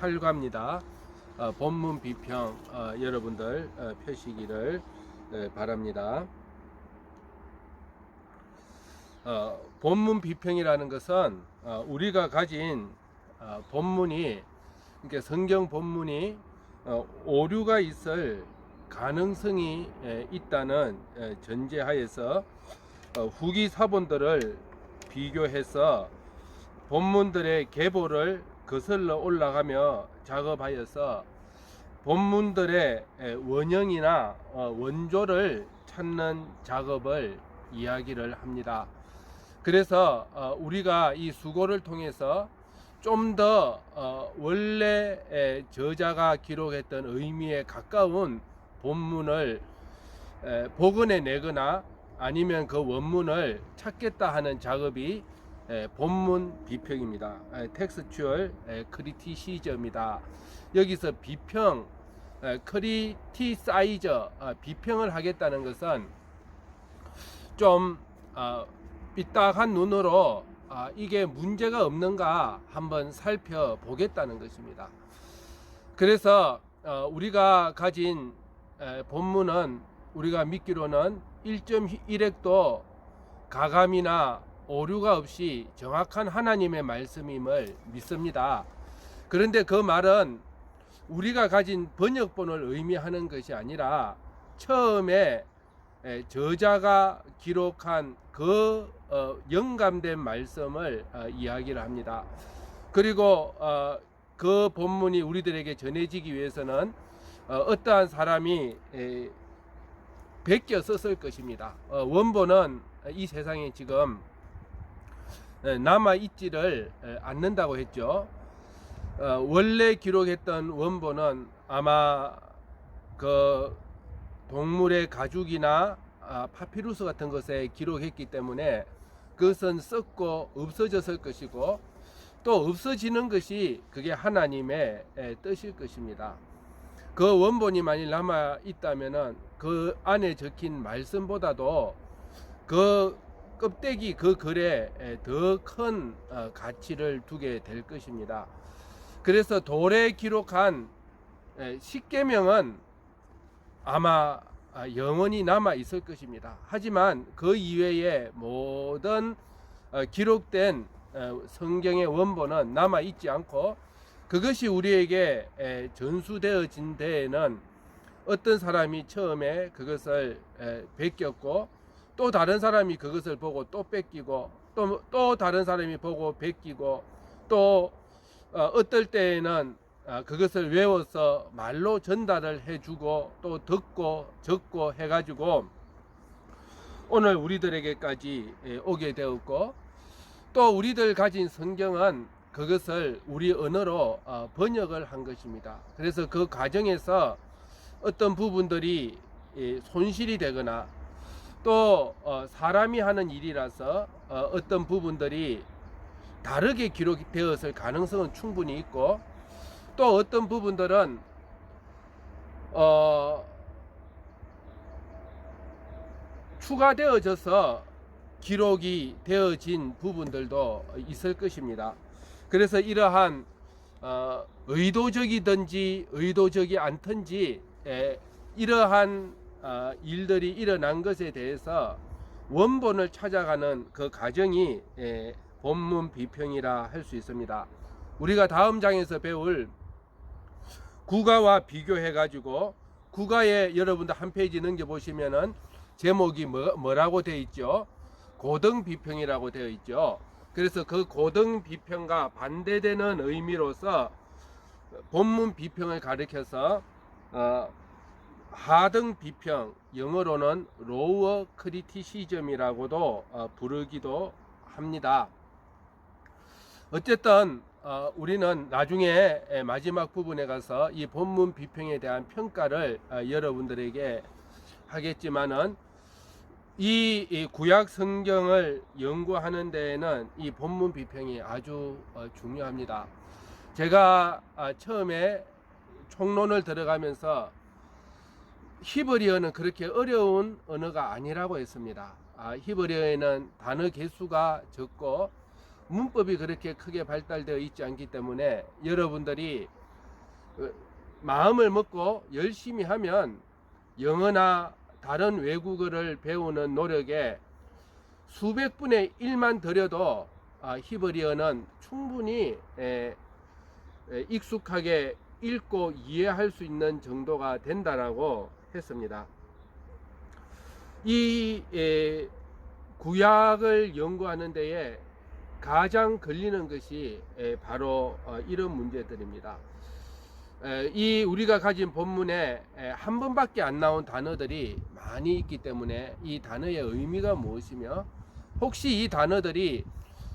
8과입니다. 본문 비평 여러분들 펴시기를 바랍니다. 본문 비평이라는 것은 우리가 가진 본문이, 그러니까 성경 본문이 오류가 있을 가능성이 있다는 전제하에서 후기 사본들을 비교해서 본문들의 계보를 거슬러 올라가며 작업하여서 본문들의 원형이나 원조를 찾는 작업을 이야기를 합니다. 그래서 우리가 이 수고를 통해서 좀 더 원래 저자가 기록했던 의미에 가까운 본문을 복원해 내거나 아니면 그 원문을 찾겠다 하는 작업이 본문 비평입니다. 텍스추얼 크리티시즘이다. 여기서 비평, 크리티사이저, 비평을 하겠다는 것은 좀 삐딱한 눈으로 이게 문제가 없는가 한번 살펴보겠다는 것입니다. 그래서 우리가 가진 본문은 우리가 믿기로는 1.1획도 가감이나 오류가 없이 정확한 하나님의 말씀임을 믿습니다. 그런데 그 말은 우리가 가진 번역본을 의미하는 것이 아니라 처음에 저자가 기록한 그 영감된 말씀을 이야기를 합니다. 그리고 그 본문이 우리들에게 전해지기 위해서는 어떠한 사람이 베껴 썼을 것입니다. 원본은 이 세상에 지금 남아 있지를 않는다고 했죠. 원래 기록했던 원본은 아마 그 동물의 가죽이나 파피루스 같은 것에 기록했기 때문에 그것은 썩고 없어졌을 것이고, 또 없어지는 것이 그게 하나님의 뜻일 것입니다. 그 원본이 만일 남아 있다면은 그 안에 적힌 말씀보다도 그 껍데기, 그 글에 더 큰 가치를 두게 될 것입니다. 그래서 돌에 기록한 십계명은 아마 영원히 남아 있을 것입니다. 하지만 그 이외의 모든 기록된 성경의 원본은 남아 있지 않고, 그것이 우리에게 전수되어진 데에는 어떤 사람이 처음에 그것을 베꼈고, 또 다른 사람이 그것을 보고 또 뺏기고, 또 다른 사람이 보고 베끼고, 또 어떨 때에는 그것을 외워서 말로 전달을 해주고, 또 듣고 적고 해가지고 오늘 우리들에게까지 오게 되었고, 또 우리들 가진 성경은 그것을 우리 언어로 번역을 한 것입니다. 그래서 그 과정에서 어떤 부분들이 손실이 되거나, 또 사람이 하는 일이라서 어떤 부분들이 다르게 기록되었을 가능성은 충분히 있고, 또 어떤 부분들은 추가되어져서 기록이 되어진 부분들도 있을 것입니다. 그래서 이러한 의도적이든지 의도적이 않든지 이러한 일들이 일어난 것에 대해서 원본을 찾아가는 그 과정이 본문 비평이라 할 수 있습니다. 우리가 다음 장에서 배울 국가와 비교해 가지고, 국가에 여러분들 한 페이지 넘겨 보시면은 제목이 뭐라고 되어 있죠? 고등 비평이라고 되어 있죠. 그래서 그 고등 비평과 반대되는 의미로서 본문 비평을 가리켜서 하등 비평, 영어로는 로어 크리티시즘이라고도 부르기도 합니다. 어쨌든 우리는 나중에 마지막 부분에 가서 이 본문 비평에 대한 평가를 여러분들에게 하겠지만은, 이 구약 성경을 연구하는 데에는 이 본문 비평이 아주 중요합니다. 제가 처음에 총론을 들어가면서 히브리어는 그렇게 어려운 언어가 아니라고 했습니다. 히브리어에는 단어 개수가 적고 문법이 그렇게 크게 발달되어 있지 않기 때문에 여러분들이 마음을 먹고 열심히 하면 영어나 다른 외국어를 배우는 노력에 수백 분의 1만 들여도 히브리어는 충분히 익숙하게 읽고 이해할 수 있는 정도가 된다라고 했습니다. 이 구약을 연구하는 데에 가장 걸리는 것이 바로 이런 문제들입니다. 이 우리가 가진 본문에 한 번밖에 안 나온 단어들이 많이 있기 때문에 이 단어의 의미가 무엇이며 혹시 이 단어들이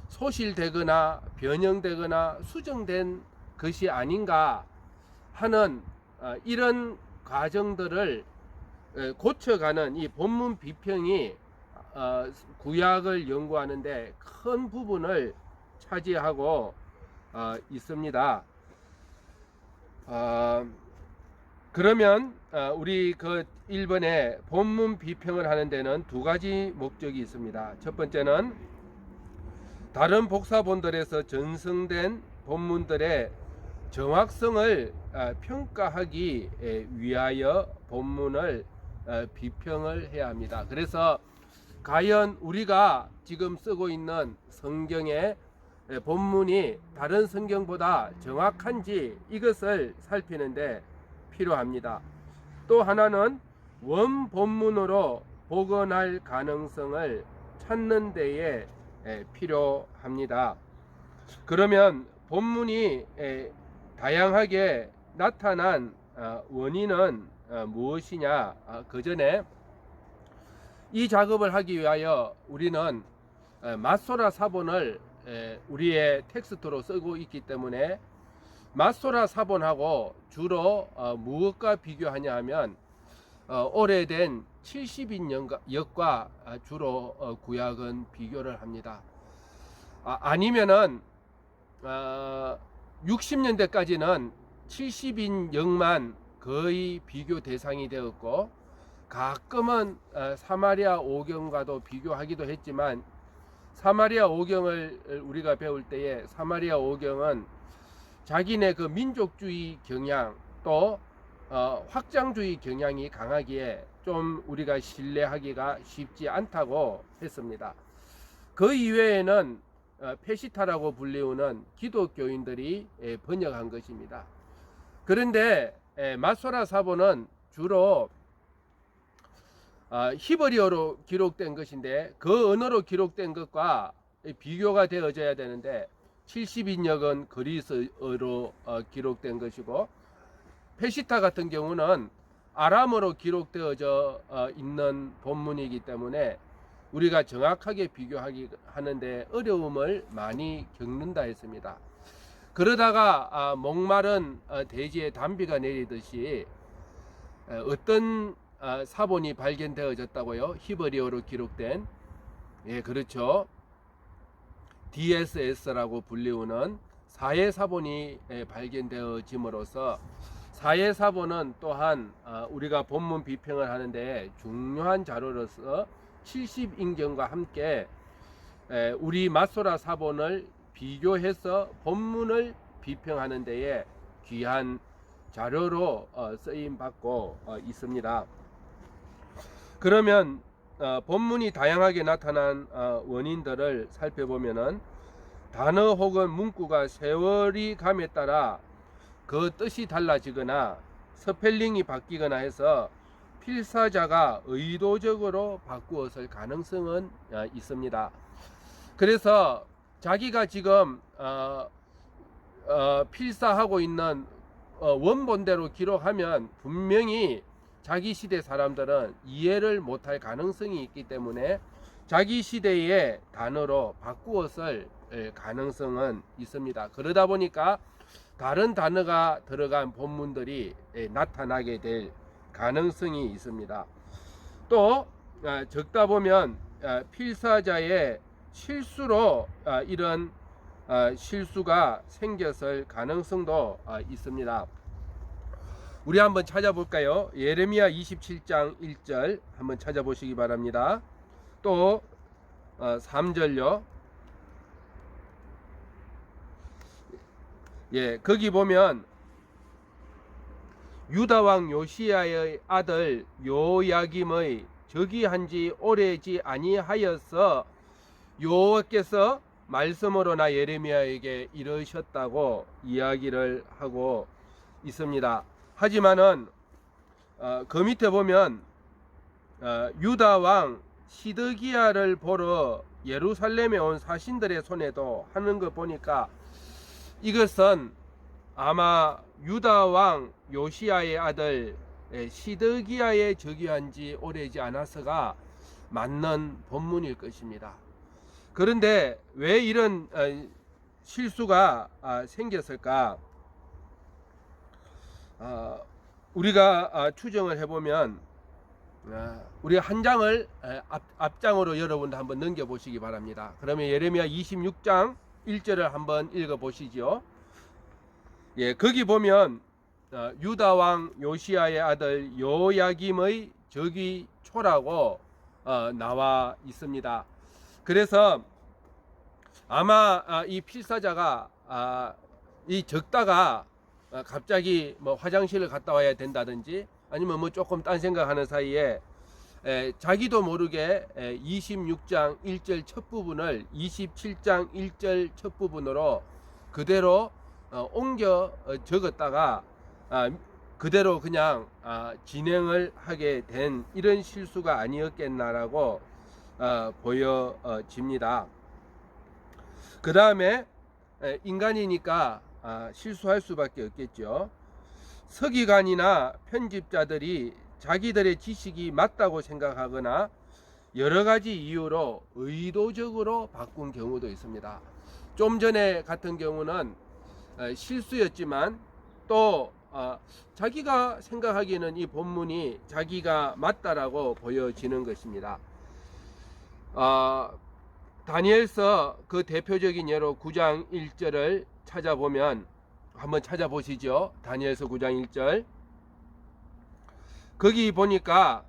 소실되거나 변형되거나 수정된 것이 아닌가 하는 이런 과정들을 고쳐가는 이 본문 비평이 구약을 연구하는데 큰 부분을 차지하고 있습니다. 그러면 우리 그 1번에 본문 비평을 하는 데는 두 가지 목적이 있습니다. 첫 번째는 다른 복사본들에서 전승된 본문들의 정확성을 평가하기 위하여 본문을 비평을 해야 합니다. 그래서 과연 우리가 지금 쓰고 있는 성경의 본문이 다른 성경보다 정확한지 이것을 살피는데 필요합니다. 또 하나는 원 본문으로 복원할 가능성을 찾는 데에 필요합니다. 그러면 본문이 다양하게 나타난 원인은 무엇이냐? 그 전에 이 작업을 하기 위하여 우리는 마소라 사본을 우리의 텍스트로 쓰고 있기 때문에 마소라 사본하고 주로 무엇과 비교하냐 하면 오래된 70인 역과 주로 구약은 비교를 합니다. 아니면은 60년대까지는 70인 역만 거의 비교 대상이 되었고 가끔은 사마리아 오경과도 비교하기도 했지만 사마리아 오경을 우리가 배울 때에 사마리아 오경은 자기네 그 민족주의 경향 또 확장주의 경향이 강하기에 좀 우리가 신뢰하기가 쉽지 않다고 했습니다. 그 이외에는 페시타라고 불리우는 기독교인들이 번역한 것입니다. 그런데 마소라 사본은 주로 히브리어로 기록된 것인데 그 언어로 기록된 것과 비교가 되어져야 되는데 70인역은 그리스어로 기록된 것이고 페시타 같은 경우는 아람어로 기록되어져 있는 본문이기 때문에 우리가 정확하게 비교하기 하는데 어려움을 많이 겪는다 했습니다. 그러다가 목마른 대지에 단비가 내리듯이 어떤 사본이 발견되어졌다고요? 히브리어로 기록된 그렇죠. DSS라고 불리우는 사해사본이 발견되어짐으로써 사해사본은 또한 우리가 본문 비평을 하는데 중요한 자료로서 70인경과 함께 우리 마소라 사본을 비교해서 본문을 비평하는 데에 귀한 자료로 쓰임받고 있습니다. 그러면 본문이 다양하게 나타난 원인들을 살펴보면은 단어 혹은 문구가 세월이 감에 따라 그 뜻이 달라지거나 스펠링이 바뀌거나 해서 필사자가 의도적으로 바꾸었을 가능성은 있습니다. 그래서 자기가 지금 필사하고 있는 원본대로 기록하면 분명히 자기 시대 사람들은 이해를 못할 가능성이 있기 때문에 자기 시대의 단어로 바꾸었을 가능성은 있습니다. 그러다 보니까 다른 단어가 들어간 본문들이 나타나게 될 가능성이 있습니다. 또 적다 보면 필사자의 실수로 이런 실수가 생겼을 가능성도 있습니다. 우리 한번 찾아볼까요? 예레미야 27장 1절 한번 찾아보시기 바랍니다. 또 3절요. 거기 보면 유다 왕 요시야의 아들 요야김의 즉위한 지 오래지 아니하여서 여호와께서 말씀으로나 예레미야에게 이르셨다고 이야기를 하고 있습니다. 하지만은 그 밑에 보면 유다 왕 시드기야를 보러 예루살렘에 온 사신들의 손에도 하는 거 보니까 이것은 아마 유다 왕 요시야의 아들 시드기야에 즉위한 지 오래지 않아서가 맞는 본문일 것입니다. 그런데 왜 이런 실수가 생겼을까? 우리가 추정을 해보면 우리가 한 장을 앞장으로 여러분도 한번 넘겨보시기 바랍니다. 그러면 예레미야 26장 1절을 한번 읽어보시죠. 예, 거기 보면 유다 왕 요시야의 아들 요야김의 즉위 초라고 나와 있습니다. 그래서 아마 이 필사자가 이 적다가 갑자기 뭐 화장실을 갔다 와야 된다든지 아니면 뭐 조금 딴 생각하는 사이에 자기도 모르게 26장 1절 첫 부분을 27장 1절 첫 부분으로 그대로 옮겨 적었다가 그대로 그냥 진행을 하게 된 이런 실수가 아니었겠나라고 보여집니다. 그 다음에 인간이니까 실수할 수밖에 없겠죠. 서기관이나 편집자들이 자기들의 지식이 맞다고 생각하거나 여러 가지 이유로 의도적으로 바꾼 경우도 있습니다. 좀 전에 같은 경우는 실수였지만 또 자기가 생각하기에는 이 본문이 자기가 맞다라고 보여지는 것입니다. 다니엘서 그 대표적인 예로 9장 1절을 찾아보면 한번 찾아보시죠. 다니엘서 9장 1절. 거기 보니까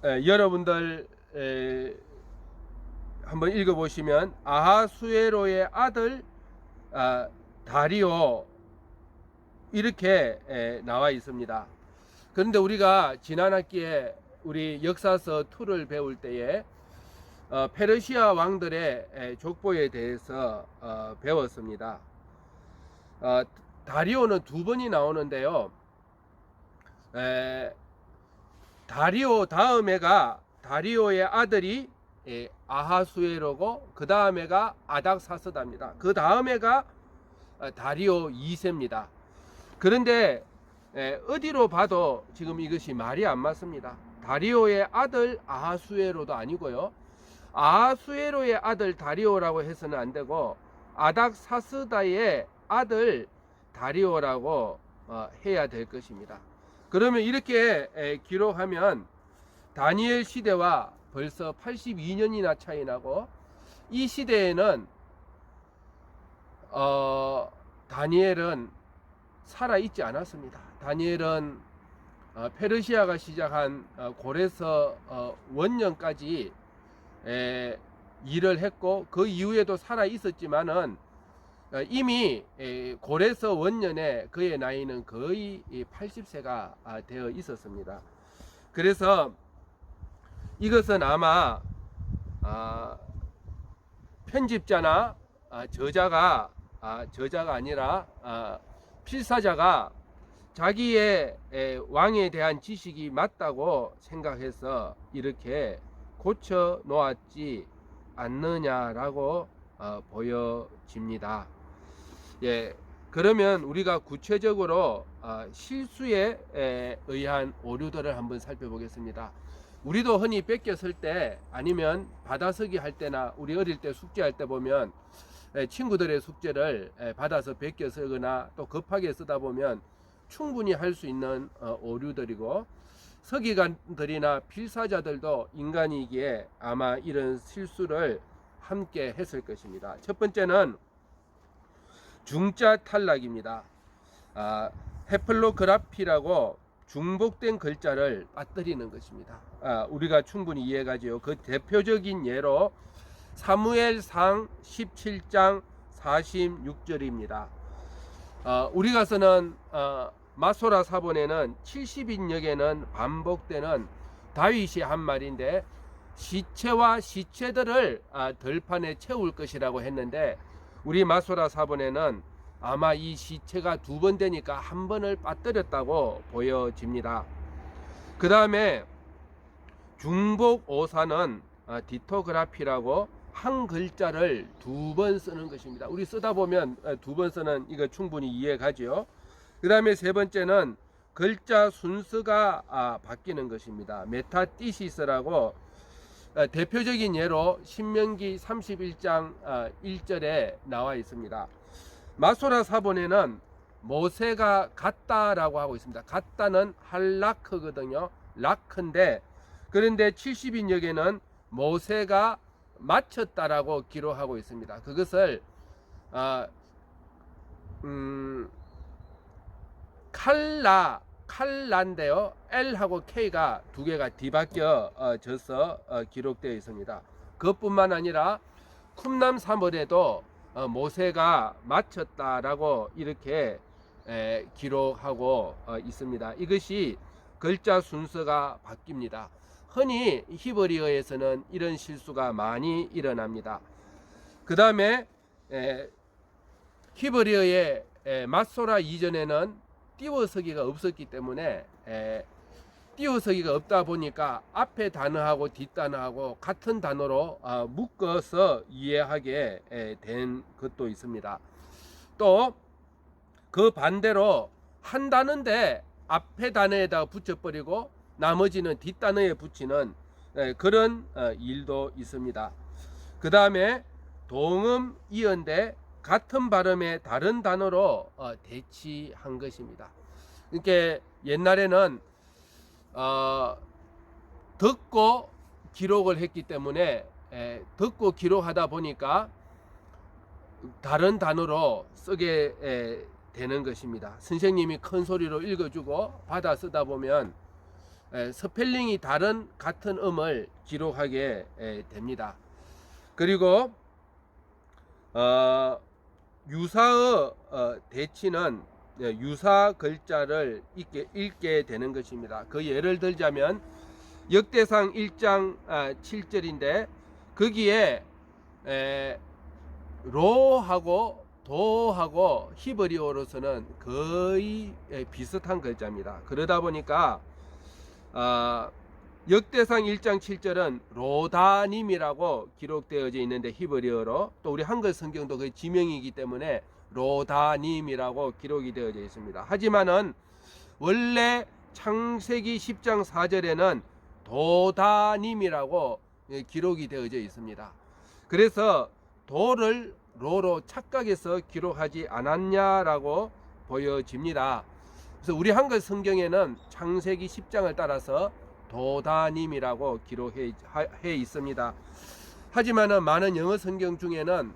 여러분들 한번 읽어보시면 아하수에로의 아들 다리오 이렇게 나와 있습니다. 그런데 우리가 지난 학기에 우리 역사서 2를 배울 때에 페르시아 왕들의 족보에 대해서 배웠습니다. 다리오는 2번이 나오는데요. 다리오 다음에가 다리오의 아들이 아하수에로고 그 다음에가 아닥사스다입니다. 그 다음에가 다리오 2세입니다. 그런데 어디로 봐도 지금 이것이 말이 안 맞습니다. 다리오의 아들 아하수에로도 아니고요. 아하수에로의 아들 다리오라고 해서는 안 되고 아닥사스다의 아들 다리오라고 해야 될 것입니다. 그러면 이렇게 기록하면 다니엘 시대와 벌써 82년이나 차이 나고 이 시대에는 다니엘은 살아있지 않았습니다. 다니엘은 페르시아가 시작한 고레서 원년까지 일을 했고 그 이후에도 살아 있었지만은 이미 고레서 원년에 그의 나이는 거의 80세가 되어 있었습니다. 그래서 이것은 아마 편집자나 저자가 아니라 필사자가 자기의 왕에 대한 지식이 맞다고 생각해서 이렇게 고쳐 놓았지 않느냐라고 보여집니다. 예, 그러면 우리가 구체적으로 실수에 의한 오류들을 한번 살펴보겠습니다. 우리도 흔히 뺏겼을 때 아니면 받아쓰기 할 때나 우리 어릴 때 숙제할 때 보면 친구들의 숙제를 받아서 베껴 쓰거나 또 급하게 쓰다 보면 충분히 할 수 있는 오류들이고 서기관들이나 필사자들도 인간이기에 아마 이런 실수를 함께 했을 것입니다. 첫 번째는 중자 탈락입니다. 헤플로그라피라고 중복된 글자를 빠뜨리는 것입니다. 우리가 충분히 이해가지요. 그 대표적인 예로 사무엘상 17장 46절입니다. 우리가 쓰는 마소라 사본에는 70인역에는 반복되는 다윗이 한 말인데, 시체와 시체들을 들판에 채울 것이라고 했는데, 우리 마소라 사본에는 아마 이 시체가 2번 되니까 한 번을 빠뜨렸다고 보여집니다. 그 다음에 중복 오사는 디토그라피라고 한 글자를 2번 쓰는 것입니다. 우리 쓰다 보면 2번 쓰는 이거 충분히 이해가죠. 그 다음에 세 번째는 글자 순서가 바뀌는 것입니다. 메타티시스라고 대표적인 예로 신명기 31장 1절에 나와 있습니다. 마소라 사본에는 모세가 갔다라고 하고 있습니다. 갔다는 할라크거든요. 라크인데, 그런데 70인역에는 모세가 마쳤다라고 기록하고 있습니다. 그것을 칼라인데요. L하고 K가 2개가 뒤바뀌어 져서 기록되어 있습니다. 그것뿐만 아니라 쿰남 3월에도 모세가 마쳤다라고 이렇게 기록하고 있습니다. 이것이 글자 순서가 바뀝니다. 흔히 히브리어에서는 이런 실수가 많이 일어납니다. 그 다음에 히브리어의 마소라 이전에는 띄어쓰기가 없었기 때문에 띄어쓰기가 없다 보니까 앞에 단어하고 뒷 단어하고 같은 단어로 묶어서 이해하게 된 것도 있습니다. 또 그 반대로 한 단어인데 앞에 단어에다 붙여버리고 나머지는 뒷 단어에 붙이는 그런 일도 있습니다. 그 다음에 동음 이언데 같은 발음의 다른 단어로 대치한 것입니다. 그러니까 옛날에는 듣고 기록을 했기 때문에 듣고 기록하다 보니까 다른 단어로 쓰게 되는 것입니다. 선생님이 큰 소리로 읽어주고 받아 쓰다 보면 스펠링이 다른 같은 음을 기록하게 됩니다. 그리고 유사의 대치는 유사 글자를 읽게 되는 것입니다. 그 예를 들자면 역대상 1장 7절인데 거기에 로하고 도하고 히브리어로서는 거의 비슷한 글자입니다. 그러다 보니까 역대상 1장 7절은 로다님이라고 기록되어져 있는데 히브리어로, 또 우리 한글 성경도 그 지명이기 때문에 로다님이라고 기록이 되어져 있습니다. 하지만은 원래 창세기 10장 4절에는 도다님이라고 기록이 되어져 있습니다. 그래서 도를 로로 착각해서 기록하지 않았냐라고 보여집니다. 그래서 우리 한글 성경에는 창세기 10장을 따라서 도다님이라고 기록해 있습니다. 하지만은 많은 영어 성경 중에는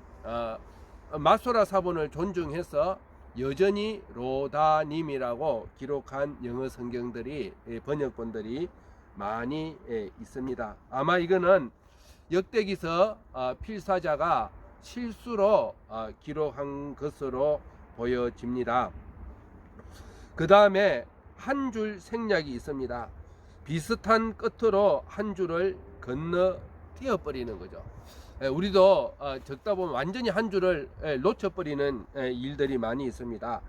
마소라 사본을 존중해서 여전히 로다님이라고 기록한 영어 성경들이 번역본들이 많이 있습니다. 아마 이거는 역대기서 필사자가 실수로 기록한 것으로 보여집니다. 그 다음에 한 줄 생략이 있습니다. 비슷한 끝으로 한 줄을 건너뛰어 버리는 거죠. 우리도 적다 보면 완전히 한 줄을 놓쳐버리는 일들이 많이 있습니다.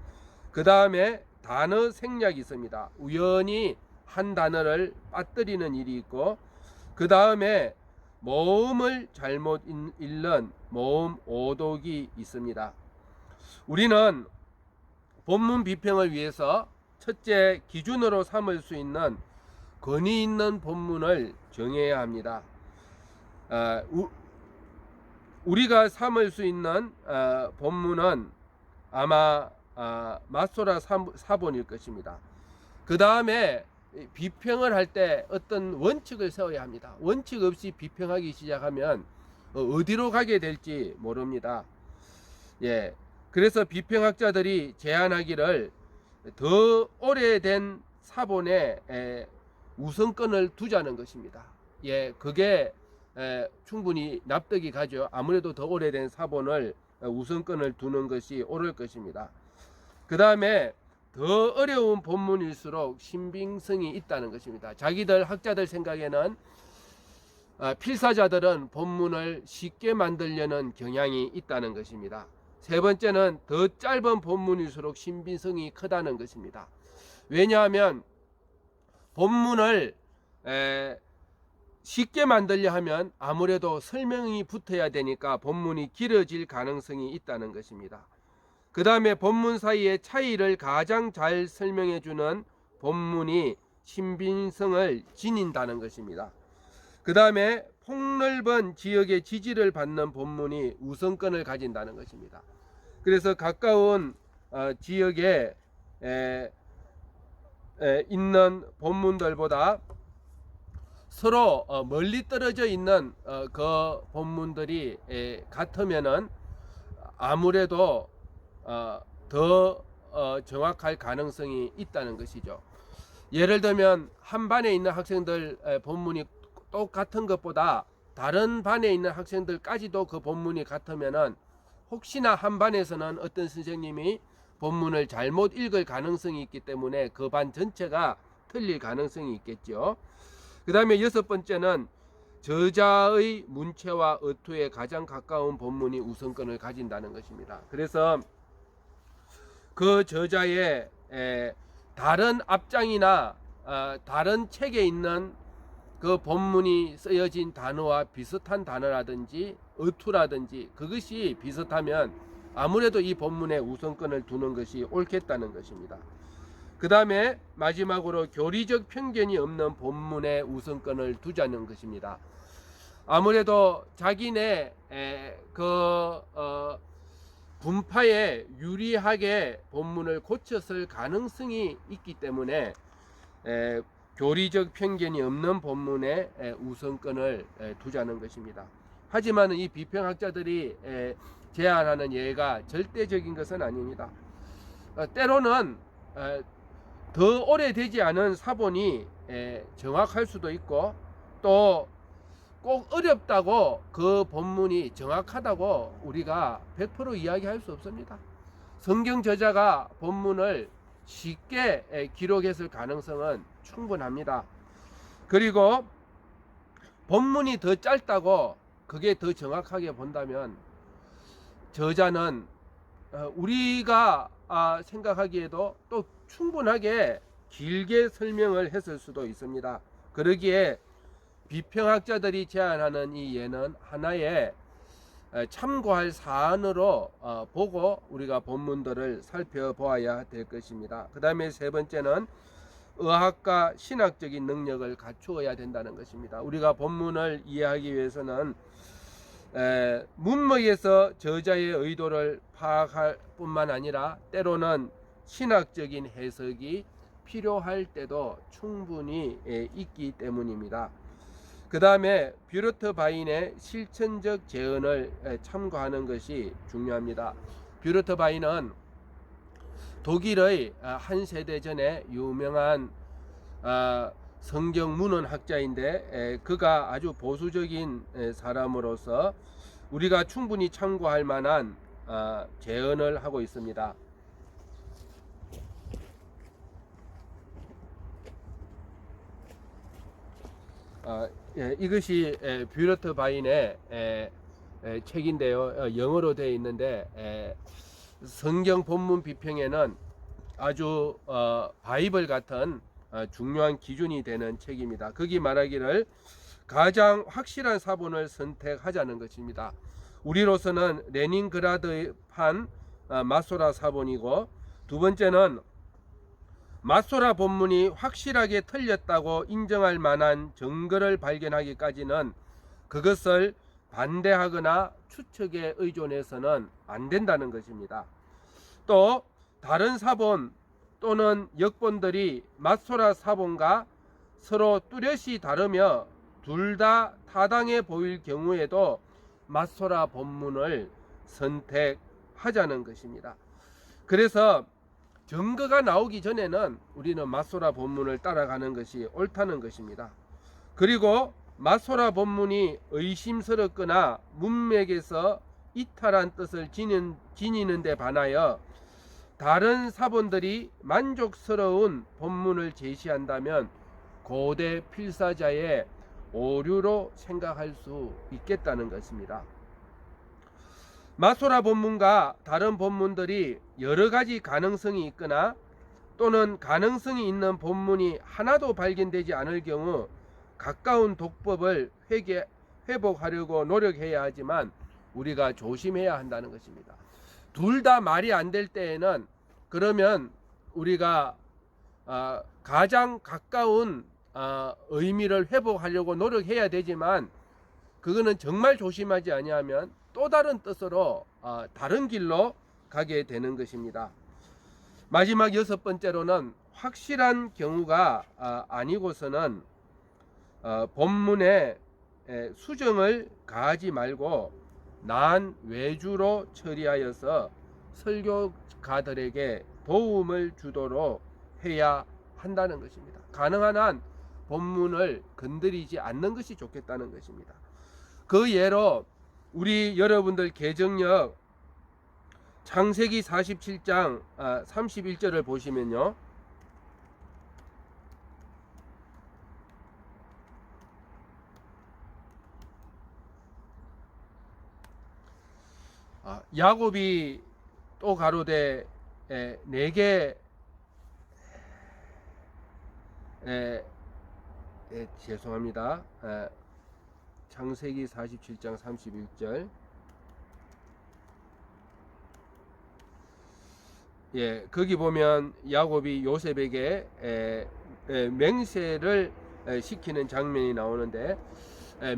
그 다음에 단어 생략이 있습니다. 우연히 한 단어를 빠뜨리는 일이 있고, 그 다음에 모음을 잘못 읽는 모음 오독이 있습니다. 우리는 본문 비평을 위해서 첫째 기준으로 삼을 수 있는 권위 있는 본문을 정해야 합니다. 우리가 삼을 수 있는 본문은 아마 마소라 사본일 것입니다. 그 다음에 비평을 할 때 어떤 원칙을 세워야 합니다. 원칙 없이 비평하기 시작하면 어디로 가게 될지 모릅니다. 그래서 비평학자들이 제안하기를 더 오래된 사본에 우선권을 두자는 것입니다. 그게 충분히 납득이 가죠. 아무래도 더 오래된 사본을 우선권을 두는 것이 옳을 것입니다. 그 다음에 더 어려운 본문일수록 신빙성이 있다는 것입니다. 자기들 학자들 생각에는 필사자들은 본문을 쉽게 만들려는 경향이 있다는 것입니다. 세 번째는 더 짧은 본문일수록 신빙성이 크다는 것입니다. 왜냐하면 본문을 쉽게 만들려 하면 아무래도 설명이 붙어야 되니까 본문이 길어질 가능성이 있다는 것입니다. 그 다음에 본문 사이의 차이를 가장 잘 설명해 주는 본문이 신빙성을 지닌다는 것입니다. 그 다음에 폭넓은 지역의 지지를 받는 본문이 우선권을 가진다는 것입니다. 그래서 가까운 지역에 있는 본문들보다 서로 멀리 떨어져 있는 그 본문들이 같으면은 아무래도 더 정확할 가능성이 있다는 것이죠. 예를 들면 한 반에 있는 학생들 본문이 똑같은 것보다 다른 반에 있는 학생들까지도 그 본문이 같으면은 혹시나 한 반에서는 어떤 선생님이 본문을 잘못 읽을 가능성이 있기 때문에 그 반 전체가 틀릴 가능성이 있겠죠. 그 다음에 여섯 번째는 저자의 문체와 어투에 가장 가까운 본문이 우선권을 가진다는 것입니다. 그래서 그 저자의 다른 앞장이나 다른 책에 있는 그 본문이 쓰여진 단어와 비슷한 단어라든지 어투라든지 그것이 비슷하면 아무래도 이 본문에 우선권을 두는 것이 옳겠다는 것입니다. 그 다음에 마지막으로 교리적 편견이 없는 본문에 우선권을 두자는 것입니다. 아무래도 자기네 분파에 유리하게 본문을 고쳤을 가능성이 있기 때문에 교리적 편견이 없는 본문에 우선권을 두자는 것입니다. 하지만 이 비평학자들이 제안하는 예가 절대적인 것은 아닙니다. 때로는 더 오래되지 않은 사본이 정확할 수도 있고 또 꼭 어렵다고 그 본문이 정확하다고 우리가 100% 이야기할 수 없습니다. 성경 저자가 본문을 쉽게 기록했을 가능성은 충분합니다. 그리고 본문이 더 짧다고 그게 더 정확하게 본다면 저자는 우리가 생각하기에도 또 충분하게 길게 설명을 했을 수도 있습니다. 그러기에 비평학자들이 제안하는 이 예는 하나의 참고할 사안으로 보고 우리가 본문들을 살펴보아야 될 것입니다. 그 다음에 세 번째는 의학과 신학적인 능력을 갖추어야 된다는 것입니다. 우리가 본문을 이해하기 위해서는 문맥에서 저자의 의도를 파악할 뿐만 아니라 때로는 신학적인 해석이 필요할 때도 충분히 있기 때문입니다. 그 다음에 뷰르트 바인의 실천적 재언을 참고하는 것이 중요합니다. 뷰르트 바인은 독일의 한 세대 전에 유명한 성경 문헌학자인데 그가 아주 보수적인 사람으로서 우리가 충분히 참고할 만한 재언을 하고 있습니다. 이것이 뷰르트 바인의 책인데요. 영어로 되어 있는데 성경 본문 비평에는 아주 바이블 같은 중요한 기준이 되는 책입니다. 거기 말하기를 가장 확실한 사본을 선택하자는 것입니다. 우리로서는 레닌그라드판 마소라 사본이고, 두 번째는 마소라 본문이 확실하게 틀렸다고 인정할 만한 증거를 발견하기까지는 그것을 반대하거나 추측에 의존해서는 안 된다는 것입니다. 또 다른 사본 또는 역본들이 마소라 사본과 서로 뚜렷이 다르며 둘 다 타당해 보일 경우에도 마소라 본문을 선택하자는 것입니다. 그래서 증거가 나오기 전에는 우리는 마소라 본문을 따라가는 것이 옳다는 것입니다. 그리고 마소라 본문이 의심스럽거나 문맥에서 이탈한 뜻을 지니는 데 반하여 다른 사본들이 만족스러운 본문을 제시한다면 고대 필사자의 오류로 생각할 수 있겠다는 것입니다. 마소라 본문과 다른 본문들이 여러 가지 가능성이 있거나 또는 가능성이 있는 본문이 하나도 발견되지 않을 경우 가까운 독법을 회복하려고 노력해야 하지만 우리가 조심해야 한다는 것입니다. 둘 다 말이 안 될 때에는 그러면 우리가 가장 가까운 의미를 회복하려고 노력해야 되지만 그거는 정말 조심하지 아니하면 또 다른 뜻으로 다른 길로 가게 되는 것입니다. 마지막 6번째로는 확실한 경우가 아니고서는 본문에 수정을 가하지 말고 난 외주로 처리하여서 설교가들에게 도움을 주도록 해야 한다는 것입니다. 가능한 한 본문을 건드리지 않는 것이 좋겠다는 것입니다. 그 예로 우리 여러분들 개정역 창세기 47장 31절을 보시면요. 야곱이 또 가로되 내게 죄송합니다. 창세기 47장 31절 거기 보면 야곱이 요셉에게 맹세를 시키는 장면이 나오는데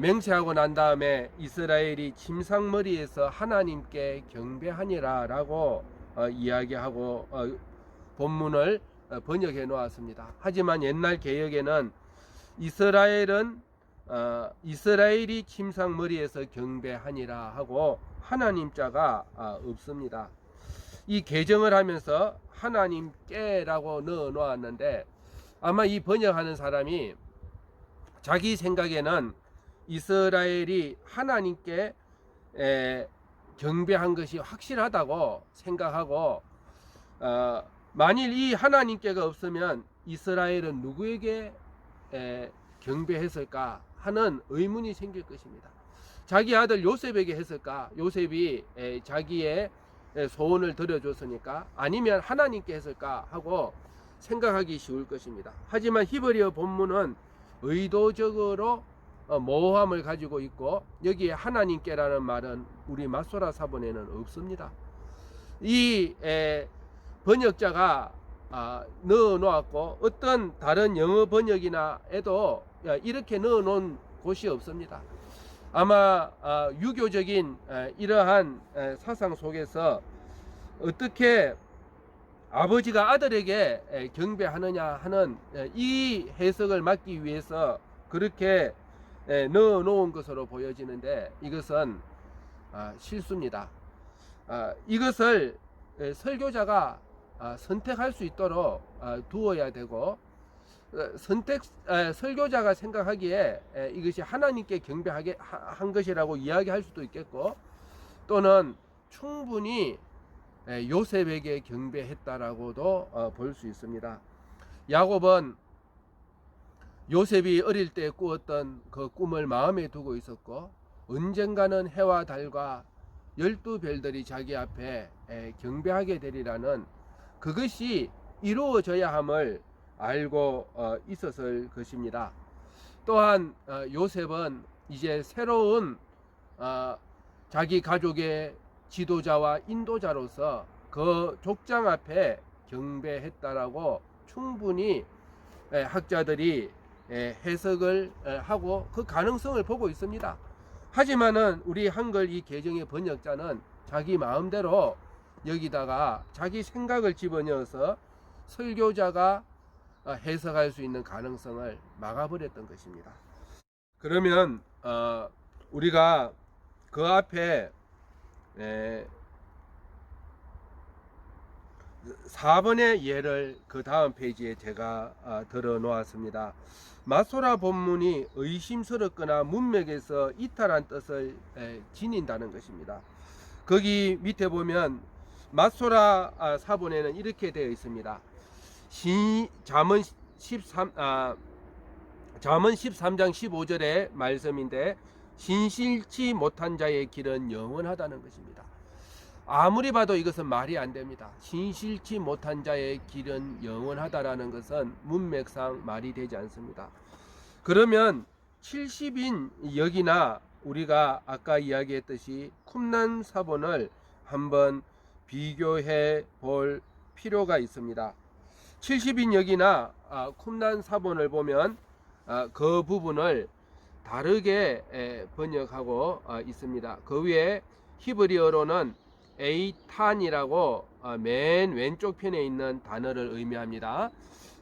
맹세하고 난 다음에 이스라엘이 침상머리에서 하나님께 경배하니라 라고 이야기하고 본문을 번역해 놓았습니다. 하지만 옛날 개역에는 이스라엘이 침상머리에서 경배하니라 하고 하나님 자가 없습니다. 이 개정을 하면서 하나님께라고 넣어 놓았는데 아마 이 번역하는 사람이 자기 생각에는 이스라엘이 하나님께 경배한 것이 확실하다고 생각하고 만일 이 하나님께가 없으면 이스라엘은 누구에게 경배했을까 하는 의문이 생길 것입니다. 자기 아들 요셉에게 했을까? 요셉이 자기의 소원을 들어줬으니까 아니면 하나님께 했을까 하고 생각하기 쉬울 것입니다. 하지만 히브리어 본문은 의도적으로 모호함을 가지고 있고 여기에 하나님께라는 말은 우리 마소라 사본에는 없습니다. 이 번역자가 넣어 놓았고 어떤 다른 영어 번역이나 에도 이렇게 넣어 놓은 곳이 없습니다. 아마 유교적인 이러한 사상 속에서 어떻게 아버지가 아들에게 경배하느냐 하는 이 해석을 막기 위해서 그렇게 넣어 놓은 것으로 보여지는데 이것은 실수입니다. 이것을 설교자가 선택할 수 있도록 두어야 되고 설교자가 생각하기에 이것이 하나님께 경배하게 한 것이라고 이야기할 수도 있겠고 또는 충분히 요셉에게 경배했다라고도 볼 수 있습니다. 야곱은 요셉이 어릴 때 꾸었던 그 꿈을 마음에 두고 있었고 언젠가는 해와 달과 12별들이 자기 앞에 경배하게 되리라는 그것이 이루어져야 함을 알고 있었을 것입니다. 또한 요셉은 이제 새로운 자기 가족의 지도자와 인도자로서 그 족장 앞에 경배했다라고 충분히 학자들이 해석을 하고 그 가능성을 보고 있습니다. 하지만은 우리 한글 이 개정의 번역자는 자기 마음대로 여기다가 자기 생각을 집어넣어서 설교자가 해석할 수 있는 가능성을 막아버렸던 것입니다. 그러면 우리가 그 앞에 4번의 예를 그 다음 페이지에 제가 들어 놓았습니다. 마소라 본문이 의심스럽거나 문맥에서 이탈한 뜻을 지닌다는 것입니다. 거기 밑에 보면 맞소라 사본에는 이렇게 되어 있습니다. 잠언 13장 15절의 말씀인데, 신실치 못한 자의 길은 영원하다는 것입니다. 아무리 봐도 이것은 말이 안 됩니다. 신실치 못한 자의 길은 영원하다라는 것은 문맥상 말이 되지 않습니다. 그러면 70인 여기나 우리가 아까 이야기했듯이 쿰난 사본을 한번 비교해 볼 필요가 있습니다. 70인 여기나 쿰난 사본을 보면 그 부분을 다르게 번역하고 있습니다. 그 위에 히브리어로는 에이탄이라고 맨 왼쪽 편에 있는 단어를 의미합니다.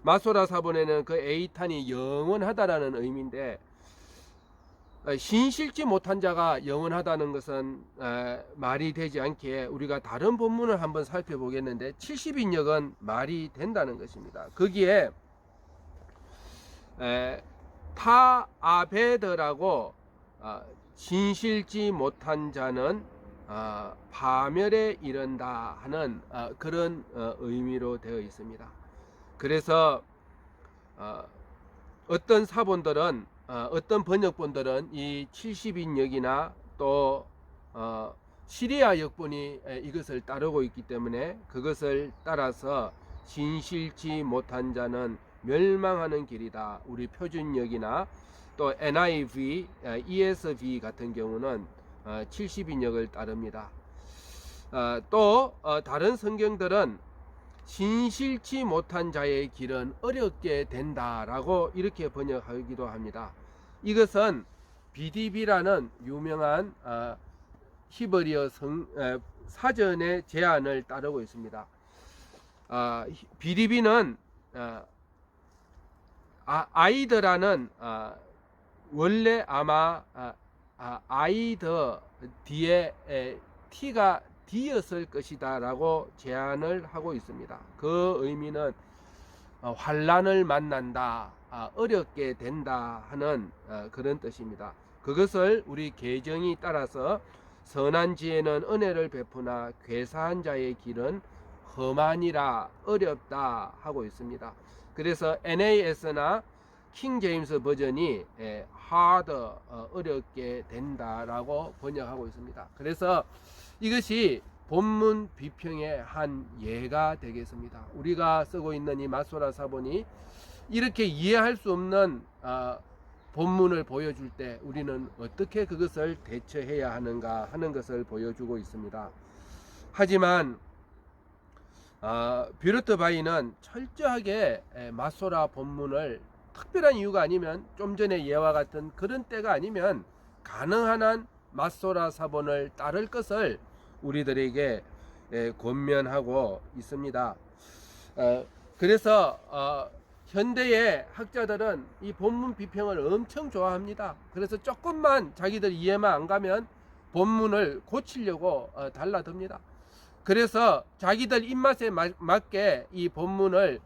마소라 사본에는 그 에이탄이 영원하다라는 의미인데, 신실지 못한 자가 영원하다는 것은 말이 되지 않기에 우리가 다른 본문을 한번 살펴보겠는데, 70인역은 말이 된다는 것입니다. 거기에 타아베드라고 신실지 못한 자는 파멸에 이른다 하는 그런 의미로 되어 있습니다. 그래서 어떤 사본들은, 어떤 번역본들은 이 70인역이나 또 시리아 역본이 이것을 따르고 있기 때문에 그것을 따라서 신실지 못한 자는 멸망하는 길이다, 우리 표준역이나 또 NIV, ESV 같은 경우는 70인역을 따릅니다. 또 다른 성경들은 신실치 못한 자의 길은 어렵게 된다라고 이렇게 번역하기도 합니다. 이것은 BDB라는 유명한 히브리어 사전의 제안을 따르고 있습니다. BDB는 아이드라는 원래 아마 아이드 뒤에 T가 D였을 것이다 라고 제안을 하고 있습니다. 그 의미는 환난을 만난다, 어렵게 된다 하는 그런 뜻입니다. 그것을 우리 계정이 따라서 선한 지혜는 은혜를 베푸나 괴사한 자의 길은 험하니라, 어렵다 하고 있습니다. 그래서 NAS나 킹 제임스 버전이 hard, 어렵게 된다라고 번역하고 있습니다. 그래서 이것이 본문 비평의 한 예가 되겠습니다. 우리가 쓰고 있는 이 마소라 사본이 이렇게 이해할 수 없는 본문을 보여줄 때 우리는 어떻게 그것을 대처해야 하는가 하는 것을 보여주고 있습니다. 하지만 뷰르트 바이는 철저하게 마소라 본문을 특별한 이유가 아니면, 좀 전에 예와 같은 그런 때가 아니면 가능한 한 마소라 사본을 따를 것을 우리들에게 권면하고 있습니다. 그래서 현대의 학자들은 이 본문 비평을 엄청 좋아합니다. 그래서 조금만 자기들 이해만 안 가면 본문을 고치려고 달라듭니다. 그래서 자기들 입맛에 맞게 이 본문을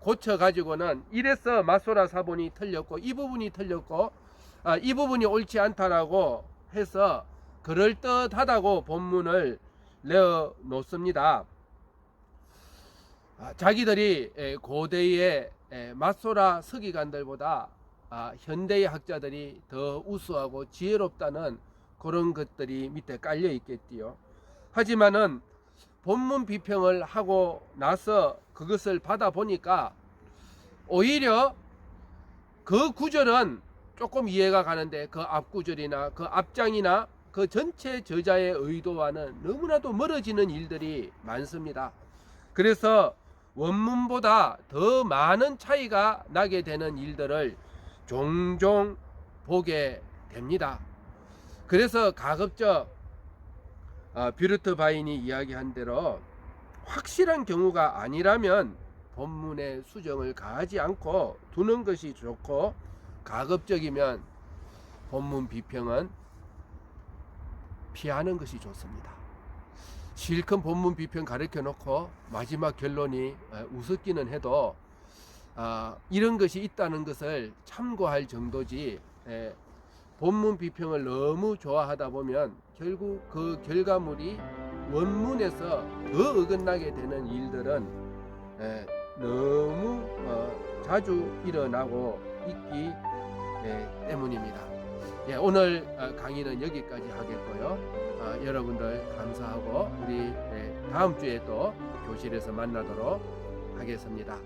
고쳐가지고는, 이래서 마소라 사본이 틀렸고 이 부분이 틀렸고 이 부분이 옳지 않다라고 해서 그럴듯하다고 본문을 내어 놓습니다. 자기들이 고대의 마소라 서기관들보다 현대의 학자들이 더 우수하고 지혜롭다는 그런 것들이 밑에 깔려 있겠지요. 하지만은 본문 비평을 하고 나서 그것을 받아보니까 오히려 그 구절은 조금 이해가 가는데 그 앞구절이나 그 앞장이나 그 전체 저자의 의도와는 너무나도 멀어지는 일들이 많습니다. 그래서 원문보다 더 많은 차이가 나게 되는 일들을 종종 보게 됩니다. 그래서 가급적 뷰르트 바인이 이야기한 대로 확실한 경우가 아니라면 본문에 수정을 가하지 않고 두는 것이 좋고, 가급적이면 본문 비평은 피하는 것이 좋습니다. 실컷 본문 비평 가르쳐 놓고 마지막 결론이 우습기는 해도 이런 것이 있다는 것을 참고할 정도지, 본문 비평을 너무 좋아하다 보면 결국 그 결과물이 원문에서 더 어긋나게 되는 일들은 너무 자주 일어나고 있기 때문입니다. 오늘 강의는 여기까지 하겠고요. 여러분들 감사하고 우리 다음 주에 또 교실에서 만나도록 하겠습니다.